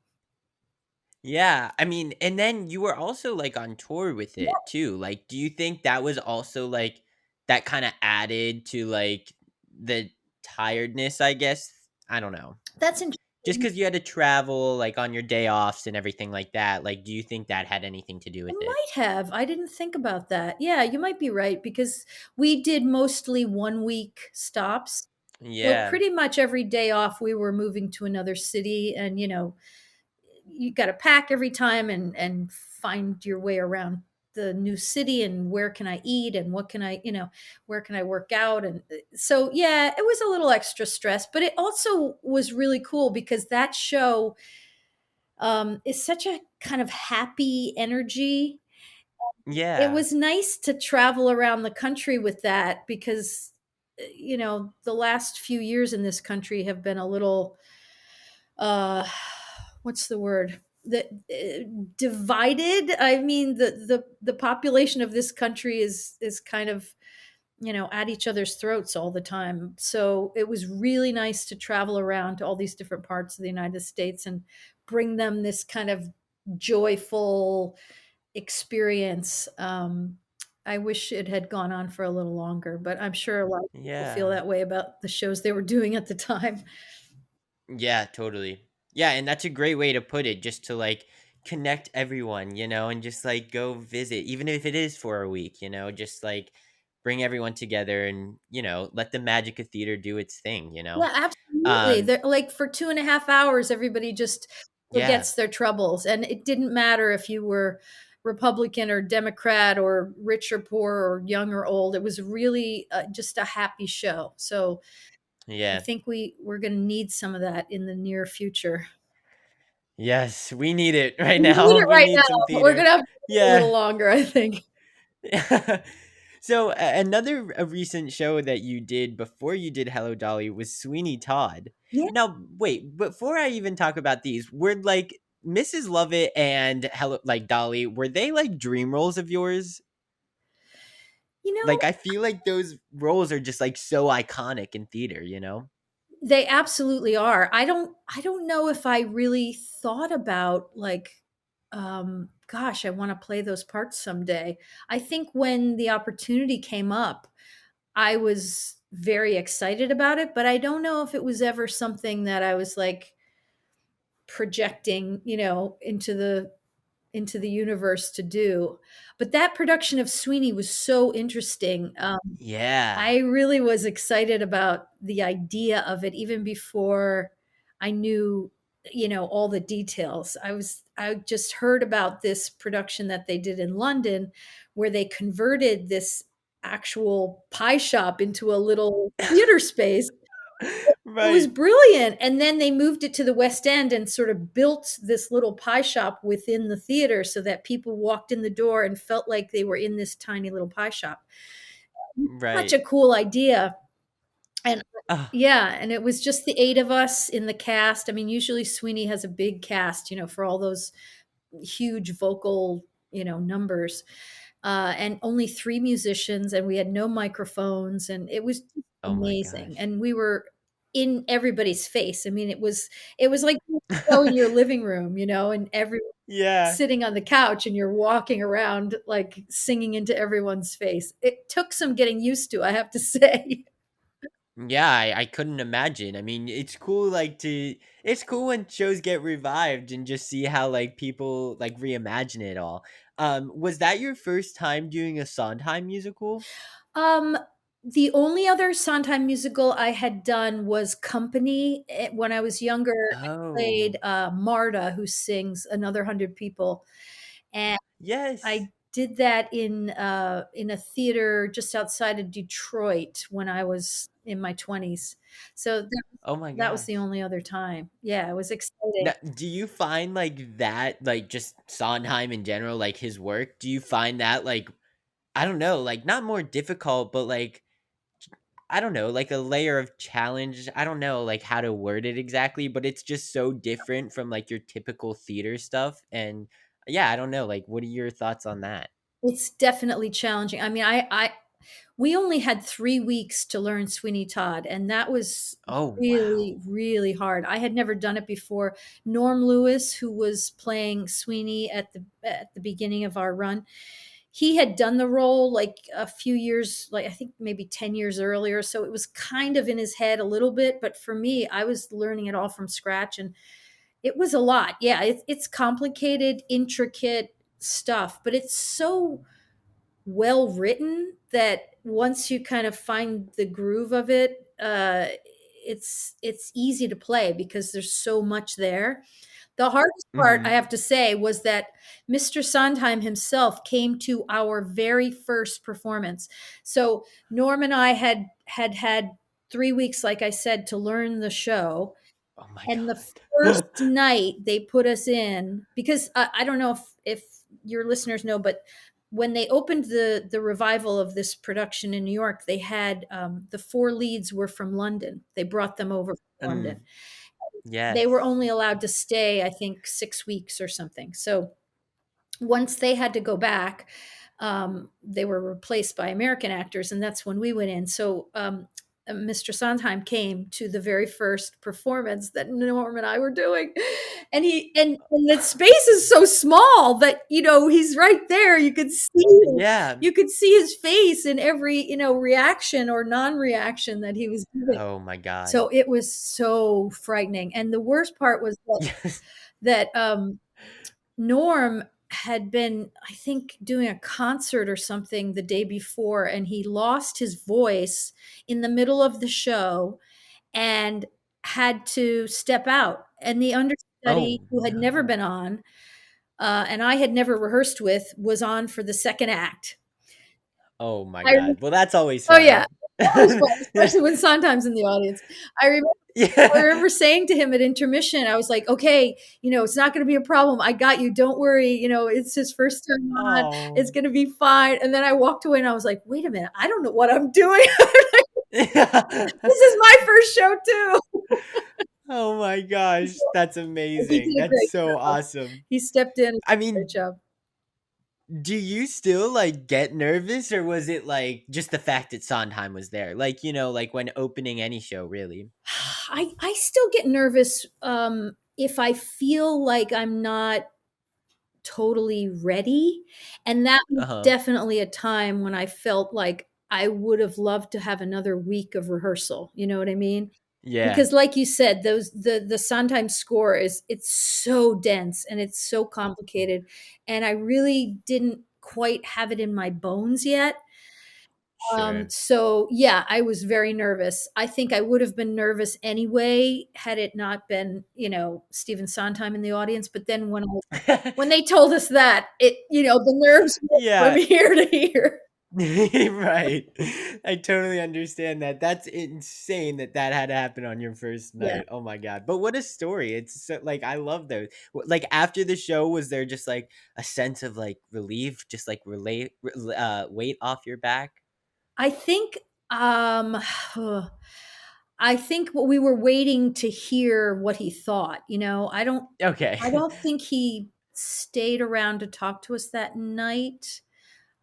Speaker 1: Yeah, I mean, and then you were also, like, on tour with it too, like, do you think that was also, like, that kinda added to, like, the tiredness, I guess? I don't know.
Speaker 2: That's
Speaker 1: Just
Speaker 2: interesting.
Speaker 1: because you had to travel, like, on your day offs and everything like that, like, do you think that had anything to do
Speaker 2: It
Speaker 1: with it?
Speaker 2: might have. I didn't think about that. Yeah, you might be right because we did mostly 1 week stops. So
Speaker 1: Yeah.
Speaker 2: pretty much every day off, we were moving to another city, and you got to pack every time and find your way around the new city, and where can I eat, and what can I, where can I work out, and so yeah, it was a little extra stress, but it also was really cool because that show is such a kind of happy energy. It
Speaker 1: Yeah.
Speaker 2: was nice to travel around the country with that because the last few years in this country have been a little uh what's the word, that divided. I mean, the population of this country is kind of at each other's throats all the time. So it was really nice to travel around to all these different parts of the United States and bring them this kind of joyful experience. I wish it had gone on for a little longer, but I'm sure a lot of people feel
Speaker 1: Yeah.
Speaker 2: that way about the shows they were doing at the time.
Speaker 1: Yeah, totally. Yeah, and that's a great way to put it, just to, like, connect everyone, and just, like, go visit, even if it is for a week, just, like, bring everyone together and, let the magic of theater do its thing, you know?
Speaker 2: Yeah, absolutely.
Speaker 1: Um,
Speaker 2: They're like, for 2.5 hours, everybody just
Speaker 1: yeah.
Speaker 2: forgets their troubles, and it didn't matter if you were Republican or Democrat or rich or poor or young or old. It was really, just a happy show. So I
Speaker 1: Yeah.
Speaker 2: think we're gonna need some of that in the near future.
Speaker 1: Yes, we need it right
Speaker 2: We need
Speaker 1: now.
Speaker 2: it
Speaker 1: We
Speaker 2: right
Speaker 1: need
Speaker 2: now,
Speaker 1: some
Speaker 2: but we're
Speaker 1: theater.
Speaker 2: gonna have to wait a
Speaker 1: Yeah.
Speaker 2: little longer, I think.
Speaker 1: So another a recent show that you did before you did Hello Dolly was Sweeney Todd.
Speaker 2: Yeah.
Speaker 1: Now, wait, before I even talk about these, were, like, Mrs. Lovett and Hello, like, Dolly, were they, like, dream roles of yours?
Speaker 2: You know,
Speaker 1: Like, I feel like those roles are just, like, so iconic in theater?
Speaker 2: they absolutely are. I don't know if I really thought about, like, gosh, I wanna play those parts someday. I think when the opportunity came up, I was very excited about it, but I don't know if it was ever something that I was, like, projecting, into the universe to do. But that production of Sweeney was so interesting.
Speaker 1: Yeah.
Speaker 2: I really was excited about the idea of it even before I knew, all the details. I just heard about this production that they did in London where they converted this actual pie shop into a little theater space. It was
Speaker 1: Right.
Speaker 2: brilliant, and then they moved it to the West End and sort of built this little pie shop within the theater so that people walked in the door and felt like they were in this tiny little pie shop. Such
Speaker 1: Right.
Speaker 2: a cool idea, and
Speaker 1: Ah,
Speaker 2: yeah, and it was just the 8 of us in the cast. I mean, usually Sweeney has a big cast, for all those huge vocal, numbers, and only 3 musicians, and we had no microphones, and it was just
Speaker 1: oh my
Speaker 2: amazing,
Speaker 1: gosh.
Speaker 2: and we were in everybody's face. I mean, it was like a show in your living room, and everyone
Speaker 1: Yeah.
Speaker 2: sitting on the couch and you're walking around like singing into everyone's face. It took some getting used to, I have to say.
Speaker 1: Yeah, I couldn't imagine. I mean, it's cool when shows get revived and just see how like people like reimagine it all. Was that your first time doing a Sondheim musical?
Speaker 2: Um, the only other Sondheim musical I had done was Company. When I was younger, I
Speaker 1: Oh,
Speaker 2: played Marta, who sings Another 100 People, and
Speaker 1: yes.
Speaker 2: I did that in a theater just outside of Detroit when I was in my 20s. So
Speaker 1: Oh my
Speaker 2: that was the
Speaker 1: gosh.
Speaker 2: only other time. Yeah, it was exciting.
Speaker 1: Now, do you find like that, like just Sondheim in general, like his work, do you find that like, I don't know, like not more difficult, but like, I don't know, like a layer of challenge? I don't know like how to word it exactly, but it's just so different from like your typical theater stuff. And yeah, I don't know. Like, what are your thoughts on that?
Speaker 2: It's definitely challenging. I mean, we only had 3 weeks to learn Sweeney Todd, and that was
Speaker 1: Oh, wow.
Speaker 2: really, really hard. I had never done it before. Norm Lewis, who was playing Sweeney at the beginning of our run, he had done the role like a few years, like I think maybe 10 years earlier. So it was kind of in his head a little bit. But for me, I was learning it all from scratch, and it was a lot. Yeah, it's complicated, intricate stuff, but it's so well written that once you kind of find the groove of it, it's easy to play because there's so much there. The hardest part, I
Speaker 1: Hmm.
Speaker 2: have to say, was that Mr. Sondheim himself came to our very first performance. So Norm and I had 3 weeks, like I said, to learn the show,
Speaker 1: Oh my
Speaker 2: and the first
Speaker 1: God.
Speaker 2: night they put us in, because I don't know if your listeners know, but when they opened the revival of this production in New York, they had the four leads were from London. They brought them over from London.
Speaker 1: Mm,
Speaker 2: They were
Speaker 1: yes.
Speaker 2: only allowed to stay, I think, 6 weeks or something. So once they had to go back, they were replaced by American actors, and that's when we went in. So Mr. Sondheim came to the very first performance that Norm and I were doing, and and the space is so small that he's right there.
Speaker 1: Yeah.
Speaker 2: You could see his face in every reaction or non-reaction that he was giving.
Speaker 1: Oh my God.
Speaker 2: So it was so frightening, and the worst part was
Speaker 1: Yes.
Speaker 2: that Norm had been, I think, doing a concert or something the day before, and he lost his voice in the middle of the show and had to step out. And the understudy,
Speaker 1: Oh
Speaker 2: who had never
Speaker 1: no.
Speaker 2: been on, and I had never rehearsed with, was on for the second act.
Speaker 1: Oh my
Speaker 2: I,
Speaker 1: God. Well, that's always
Speaker 2: oh yeah,
Speaker 1: fun.
Speaker 2: always fun, especially when Sondheim's in the audience. I remember I
Speaker 1: Yeah.
Speaker 2: remember saying to him at intermission, I was like, okay, it's not going to be a problem. I got you. Don't worry. It's his first time on. It's
Speaker 1: Oh.
Speaker 2: going to be fine. And then I walked away and I was like, wait a minute. I don't know what I'm doing. This is my first show too.
Speaker 1: Oh my gosh, that's
Speaker 2: He
Speaker 1: amazing.
Speaker 2: did a
Speaker 1: That's
Speaker 2: great
Speaker 1: so
Speaker 2: job.
Speaker 1: awesome.
Speaker 2: He stepped in and
Speaker 1: I
Speaker 2: did a great
Speaker 1: mean,
Speaker 2: job.
Speaker 1: do you still like get nervous or was it like just the fact that Sondheim was there? Like, like when opening any show, really?
Speaker 2: I still get nervous if I feel like I'm not totally ready. And that was
Speaker 1: Uh-huh.
Speaker 2: definitely a time when I felt like I would have loved to have another week of rehearsal. You know what I mean?
Speaker 1: Yeah,
Speaker 2: Because like you said, the Sondheim score it's so dense and it's so complicated. And I really didn't quite have it in my bones yet.
Speaker 1: sure.
Speaker 2: So yeah, I was very nervous. I think I would have been nervous anyway had it not been, Stephen Sondheim in the audience. But then when they told us that, the nerves went from
Speaker 1: Yeah.
Speaker 2: here to here.
Speaker 1: Right. I totally understand that. That's insane that that had to happen on your first
Speaker 2: Yeah.
Speaker 1: night. Oh my God. But what a story. It's so, like, I love those. Like, after the show, was there just like a sense of like relief, just like weight off your back?
Speaker 2: I think um I think what we were waiting to hear what he thought.
Speaker 1: Okay.
Speaker 2: I don't think he stayed around to talk to us that night.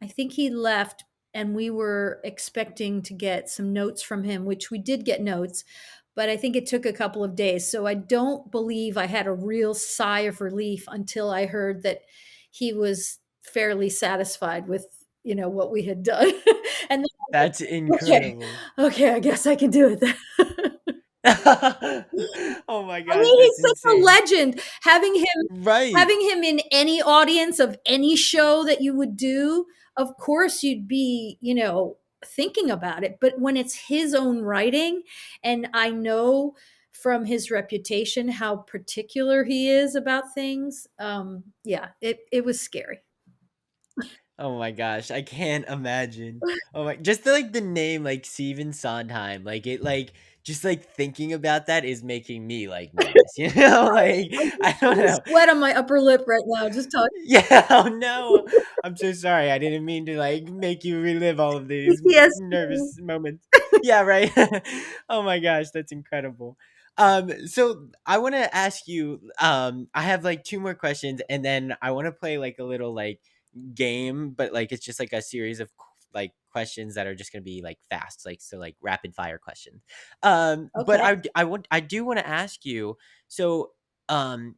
Speaker 2: I think he left and we were expecting to get some notes from him, which we did get notes, but I think it took a couple of days. So I don't believe I had a real sigh of relief until I heard that he was fairly satisfied with, what we had done. And then I was
Speaker 1: That's
Speaker 2: like, okay,
Speaker 1: incredible.
Speaker 2: okay, I guess I can do it then.
Speaker 1: Oh my
Speaker 2: I
Speaker 1: gosh,
Speaker 2: mean,
Speaker 1: that's
Speaker 2: he's such a
Speaker 1: insane.
Speaker 2: legend.
Speaker 1: Right.
Speaker 2: Having him in any audience of any show that you would do, of course you'd be, thinking about it. But when it's his own writing, and I know from his reputation how particular he is about things, yeah, it was scary.
Speaker 1: Oh my gosh, I can't imagine. Oh my, just like the name, like Steven Sondheim, like it, like just like thinking about that is making me like nervous. You know, like
Speaker 2: I
Speaker 1: I don't
Speaker 2: feel
Speaker 1: know.
Speaker 2: sweat on my upper lip right now. Just talking
Speaker 1: Yeah. Oh no, I'm so sorry. I didn't mean to like make you relive all of these
Speaker 2: PTSD.
Speaker 1: nervous moments. Yeah. Right. Oh my gosh, that's incredible. So I want to ask you. I have like two more questions, and then I want to play like a little like game, but like it's just like a series of like questions that are just gonna be like fast, like so like rapid fire questions. But
Speaker 2: Okay.
Speaker 1: I do want to ask you. So, um,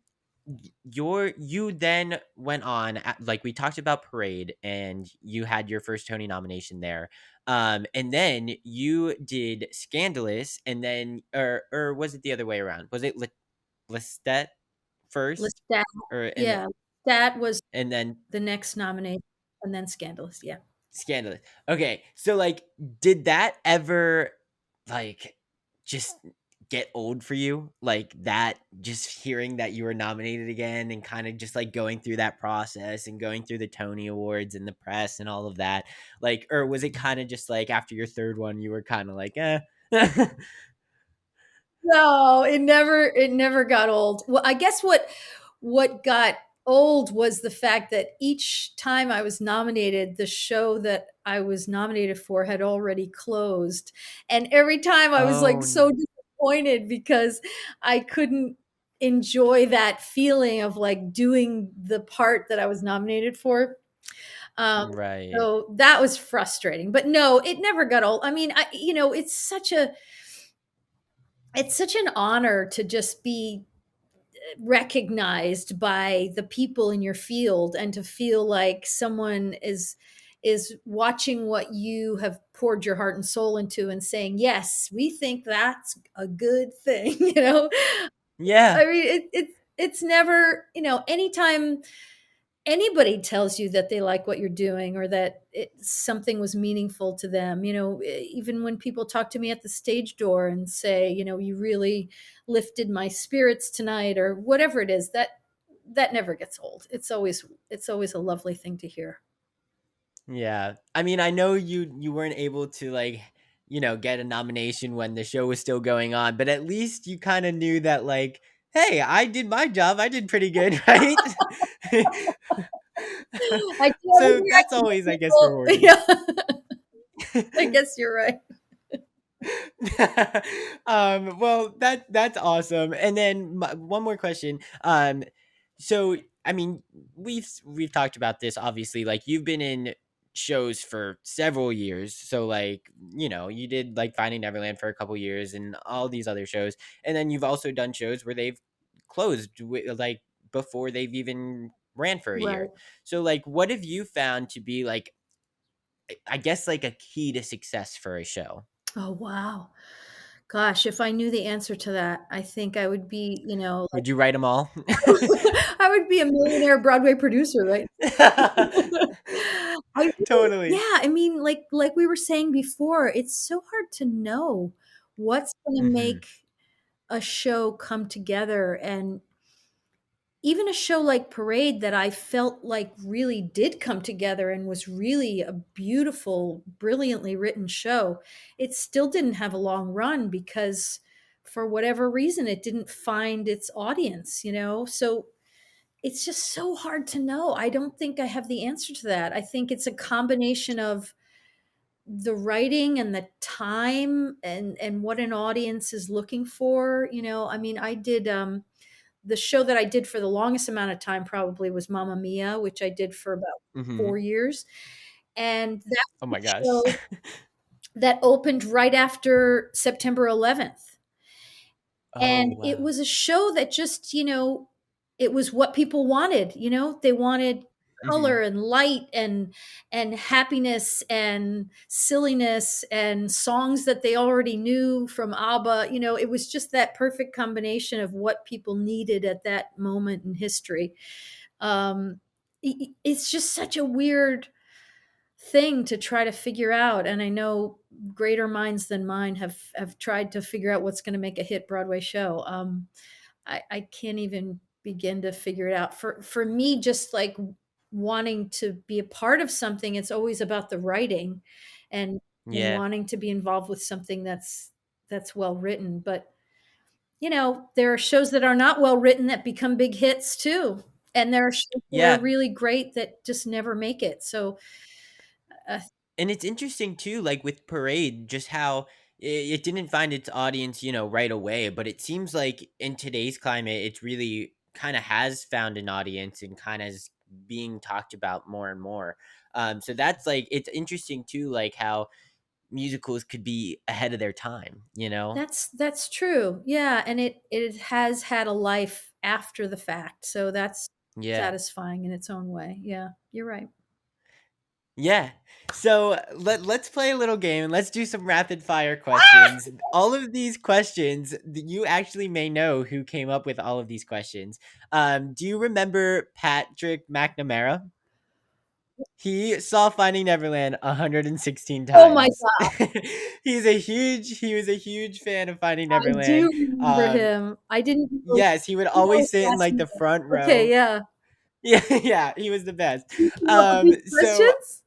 Speaker 1: you then went on like we talked about Parade, and you had your first Tony nomination there. And then you did Scandalous, and then or was it the other way around? Was it Lestat first,
Speaker 2: Lestat,
Speaker 1: or
Speaker 2: yeah, that was
Speaker 1: and then
Speaker 2: the next nomination, and then Scandalous, yeah.
Speaker 1: Scandalous. Okay, so like, did that ever like just get old for you? Like that, just hearing that you were nominated again, and kind of just like going through that process and going through the Tony Awards and the press and all of that. Like, or was it kind of just like after your third one, you were kind of like, eh?
Speaker 2: No, it never got old. Well, I guess what got old was the fact that each time I was nominated, the show that I was nominated for had already closed. And every time I was like
Speaker 1: Oh,
Speaker 2: so disappointed because I couldn't enjoy that feeling of like doing the part that I was nominated for. Um,
Speaker 1: right.
Speaker 2: so that was frustrating. But no, it never got old. I mean, it's such an honor to just be recognized by the people in your field, and to feel like someone is watching what you have poured your heart and soul into and saying, yes, we think that's a good thing.
Speaker 1: Yeah.
Speaker 2: I mean, it's never, anytime anybody tells you that they like what you're doing, or that something was meaningful to them, even when people talk to me at the stage door and say, you really lifted my spirits tonight, or whatever it is, that never gets old. It's always a lovely thing to hear.
Speaker 1: Yeah. I mean, I know you weren't able to like, get a nomination when the show was still going on, but at least you kind of knew that like, hey, I did my job. I did pretty good, right?
Speaker 2: I do
Speaker 1: So
Speaker 2: everything I
Speaker 1: that's
Speaker 2: can
Speaker 1: always, I guess,
Speaker 2: get
Speaker 1: rewarding.
Speaker 2: people. Yeah. I guess you're right.
Speaker 1: Well, that's awesome. And then one more question. So I mean, we've talked about this obviously. Like you've been in shows for several years. So like, you did like Finding Neverland for a couple years and all these other shows. And then you've also done shows where they've closed like before they've even ran for a
Speaker 2: Right.
Speaker 1: year. So like what have you found to be like, I guess, like a key to success for a show?
Speaker 2: Oh, wow. Gosh, if I knew the answer to that, I think I would be, like
Speaker 1: Would you write them all?
Speaker 2: I would be a millionaire Broadway producer, right? I really,
Speaker 1: Totally.
Speaker 2: yeah, I mean, like we were saying before, it's so hard to know what's gonna
Speaker 1: Mhm.
Speaker 2: make a show come together. And even a show like Parade, that I felt like really did come together and was really a beautiful, brilliantly written show, it still didn't have a long run because for whatever reason it didn't find its audience. So it's just so hard to know. I don't think I have the answer to that. I think it's a combination of the writing and the time, and what an audience is looking for. I mean, I did the show that I did for the longest amount of time probably was Mamma Mia, which I did for about
Speaker 1: Mhm.
Speaker 2: 4 years. And that's
Speaker 1: Oh
Speaker 2: the
Speaker 1: my gosh.
Speaker 2: show that opened right after September 11th.
Speaker 1: Oh,
Speaker 2: And it
Speaker 1: wow.
Speaker 2: was a show that just, it was what people wanted, they wanted
Speaker 1: Mhm.
Speaker 2: color and light and happiness and silliness and songs that they already knew from ABBA. It was just that perfect combination of what people needed at that moment in history. Um, it's just such a weird thing to try to figure out, and I know greater minds than mine have tried to figure out what's going to make a hit Broadway show. I can't even begin to figure it out. For me, just like wanting to be a part of something, it's always about the writing, and
Speaker 1: Yeah.
Speaker 2: wanting to be involved with something that's well written. But there are shows that are not well written that become big hits too, and there are shows that are
Speaker 1: Yeah.
Speaker 2: really great that just never make it. So uh,
Speaker 1: And it's interesting too, like with Parade, just how it didn't find its audience, right away. But it seems like in today's climate, it's really kind of has found an audience and kind of is being talked about more and more. So that's like it's interesting too, like how musicals could be ahead of their time.
Speaker 2: That's true. Yeah, and it has had a life after the fact. So that's
Speaker 1: Yeah.
Speaker 2: satisfying in its own way. Yeah, you're right.
Speaker 1: Yeah. So let's play a little game and let's do some rapid fire questions. All of these questions, you actually may know who came up with all of these questions. Do you remember Patrick McNamara? He saw Finding Neverland 116
Speaker 2: Oh my
Speaker 1: times.
Speaker 2: god,
Speaker 1: He was a huge fan of Finding
Speaker 2: I do
Speaker 1: Neverland.
Speaker 2: remember
Speaker 1: Um,
Speaker 2: him. I didn't know
Speaker 1: yes, he would
Speaker 2: his
Speaker 1: always sit in
Speaker 2: last
Speaker 1: like
Speaker 2: name.
Speaker 1: the front
Speaker 2: Okay,
Speaker 1: row.
Speaker 2: yeah.
Speaker 1: Yeah, yeah, he was the best.
Speaker 2: He came up with these
Speaker 1: So
Speaker 2: questions?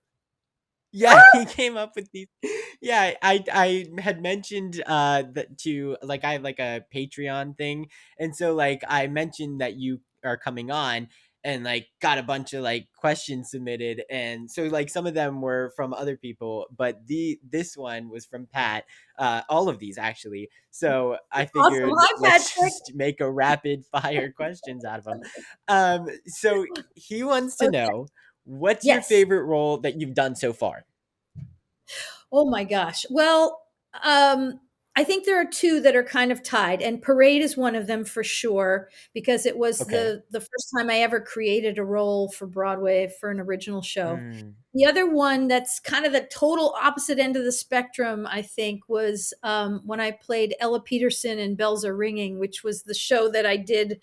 Speaker 1: yeah, he came up with these. Yeah, I had mentioned that to like I have like a Patreon thing, and so like I mentioned that you are coming on and like got a bunch of like questions submitted, and so like some of them were from other people, but this one was from Pat. All of these actually. So I
Speaker 2: Awesome.
Speaker 1: figured
Speaker 2: Hi,
Speaker 1: let's
Speaker 2: Patrick.
Speaker 1: just make a rapid fire questions out of them. So he wants to
Speaker 2: Okay.
Speaker 1: know, what's your
Speaker 2: Yes.
Speaker 1: favorite role that you've done so far?
Speaker 2: Oh my gosh. Well, I think there are two that are kind of tied, and Parade is one of them for sure because it was
Speaker 1: Okay.
Speaker 2: the first time I ever created a role for Broadway for an original show.
Speaker 1: Mm.
Speaker 2: The other one that's kind of the total opposite end of the spectrum, I think, was when I played Ella Peterson in Bells Are Ringing, which was the show that I did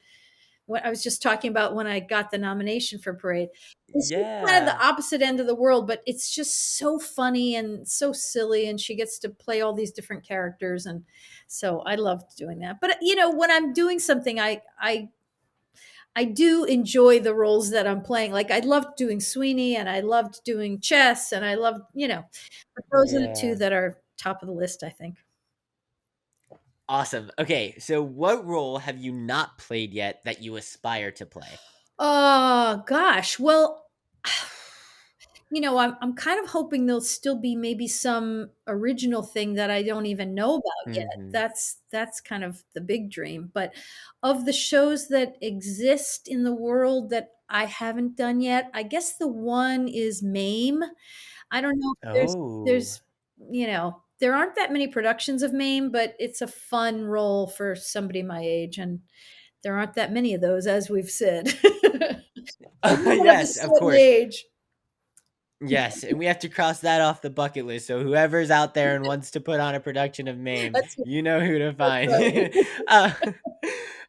Speaker 2: what I was just talking about when I got the nomination for Parade. It's just kind of
Speaker 1: Yeah.
Speaker 2: the opposite end of the world, but it's just so funny and so silly, and she gets to play all these different characters, and so I loved doing that. But when I'm doing something, I do enjoy the roles that I'm playing. Like I loved doing Sweeney, and I loved doing Chess, and I loved, but those are the two
Speaker 1: Yeah.
Speaker 2: that are top of the list, I think.
Speaker 1: Awesome. Okay, so what role have you not played yet that you aspire to play?
Speaker 2: Oh gosh. Well, I'm kind of hoping there'll still be maybe some original thing that I don't even know about yet.
Speaker 1: Mhm.
Speaker 2: That's kind of the big dream. But of the shows that exist in the world that I haven't done yet, I guess the one is Mame. I don't know if there's
Speaker 1: Oh.
Speaker 2: there's there aren't that many productions of Mame, but it's a fun role for somebody my age, and there aren't that many of those, as we've said. Everyone of a
Speaker 1: Yes, of
Speaker 2: certain
Speaker 1: course.
Speaker 2: age.
Speaker 1: Yes, and we have to cross that off the bucket list. So whoever's out there and wants to put on a production of Mame,
Speaker 2: That's
Speaker 1: you know who to
Speaker 2: that's
Speaker 1: find.
Speaker 2: right.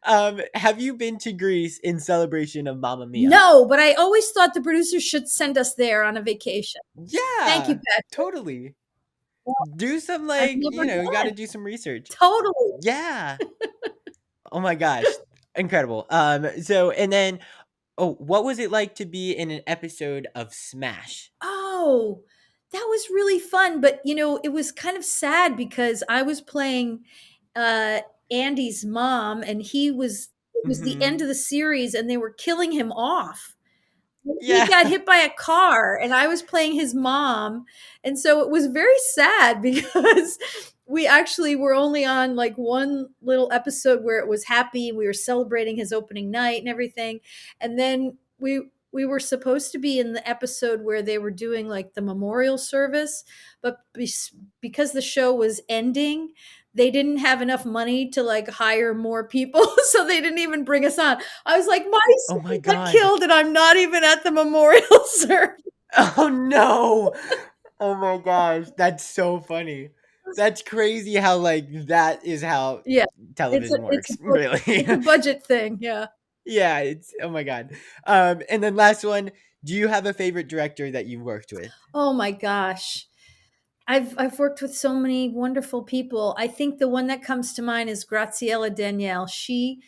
Speaker 1: uh, have you been to Greece in celebration of Mamma Mia?
Speaker 2: No, but I always thought the producers should send us there on a vacation. Thank you,
Speaker 1: Yeah,
Speaker 2: Patrick.
Speaker 1: totally.
Speaker 2: Well,
Speaker 1: Do some
Speaker 2: I've
Speaker 1: like,
Speaker 2: never
Speaker 1: you got to
Speaker 2: been.
Speaker 1: do some research.
Speaker 2: Totally.
Speaker 1: Yeah. Oh my gosh. Incredible. So and then what was it like to be in an episode of Smash?
Speaker 2: Oh, that was really fun, but, it was kind of sad because I was playing, uh, Andy's mom, and it was the end
Speaker 1: Mhm.
Speaker 2: of the series, and they were killing him off. He
Speaker 1: Yeah.
Speaker 2: got hit by a car, and I was playing his mom, and so it was very sad because we actually were only on, like, one little episode where it was happy, we were celebrating his opening night and everything, and then we were supposed to be in the episode where they were doing, like, the memorial service, but because the show was ending, they didn't have enough money to like hire more people, so they didn't even bring us on. I was like, my
Speaker 1: Oh my
Speaker 2: son got
Speaker 1: god.
Speaker 2: killed, and I'm not even at the memorial service.
Speaker 1: Oh no. Oh my gosh, that's so funny. That's crazy how like that is how
Speaker 2: Yeah,
Speaker 1: television
Speaker 2: it's a
Speaker 1: works, really.
Speaker 2: it's a budget thing. Yeah.
Speaker 1: Yeah, it's oh my god. And then last one, do you have a favorite director that you've worked with?
Speaker 2: Oh my gosh. I've worked with so many wonderful people. I think the one that comes to mind is Graziella Danielle. She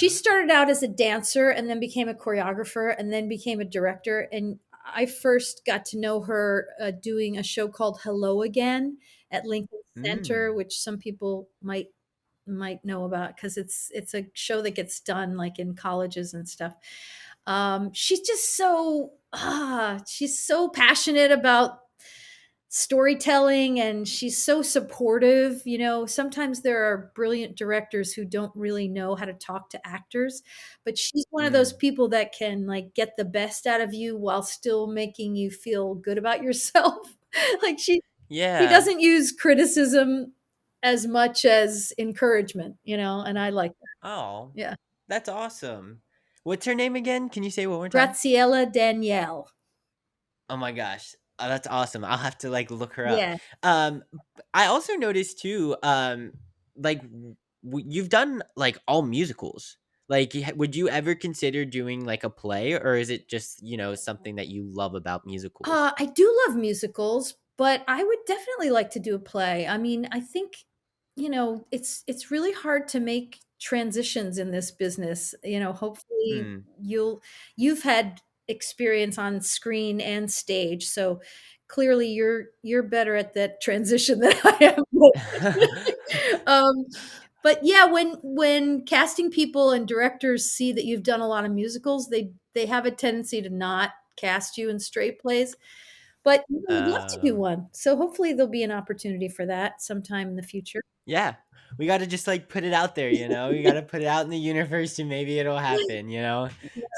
Speaker 2: started out as a dancer and then became a choreographer and then became a director. And I first got to know her doing a show called Hello Again at Lincoln Center,
Speaker 1: Mm.
Speaker 2: which some people might know about because it's a show that gets done like in colleges and stuff. She's just so she's so passionate about storytelling, and she's so supportive. You know, sometimes there are brilliant directors who don't really know how to talk to actors, but she's one of those
Speaker 1: Mm.
Speaker 2: people that can like get the best out of you while still making you feel good about yourself. Like she
Speaker 1: Yeah.
Speaker 2: doesn't use criticism as much as encouragement, you know, and I like that.
Speaker 1: Oh,
Speaker 2: Yeah.
Speaker 1: that's awesome. What's her name again? Can you say it one more time?
Speaker 2: Graziella Danielle.
Speaker 1: Oh my gosh. Oh, that's awesome. I'll have to like look her up.
Speaker 2: Yeah.
Speaker 1: I also noticed too, like you've done like all musicals. Like, would you ever consider doing like a play, or is it just something that you love about musicals?
Speaker 2: I do love musicals, but I would definitely like to do a play. I mean, I think, you know, it's really hard to make transitions in this business. You know, hopefully
Speaker 1: Hmm.
Speaker 2: you've had experience on screen and stage, so clearly you're better at that transition than I am. um, but yeah, when casting people and directors see that you've done a lot of musicals, they have a tendency to not cast you in straight plays. But you know, I'd love to do
Speaker 1: uh,
Speaker 2: one. So hopefully there'll be an opportunity for that sometime in the future.
Speaker 1: Yeah. We got to just like put it out there, We got to put it out in the universe and maybe it'll happen.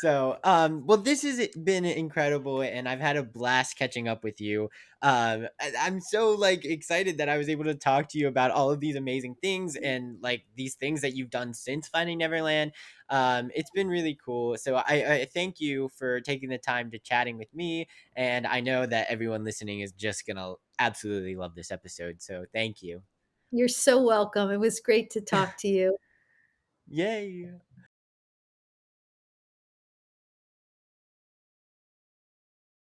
Speaker 1: So, well this has been incredible and I've had a blast catching up with you. I'm so like excited that I was able to talk to you about all of these amazing things and like these things that you've done since Finding Neverland. It's been really cool. So I thank you for taking the time to chatting with me and I know that everyone listening is just going to absolutely love this episode. So, thank you.
Speaker 2: You're so welcome. It was great to talk to you.
Speaker 1: Yay.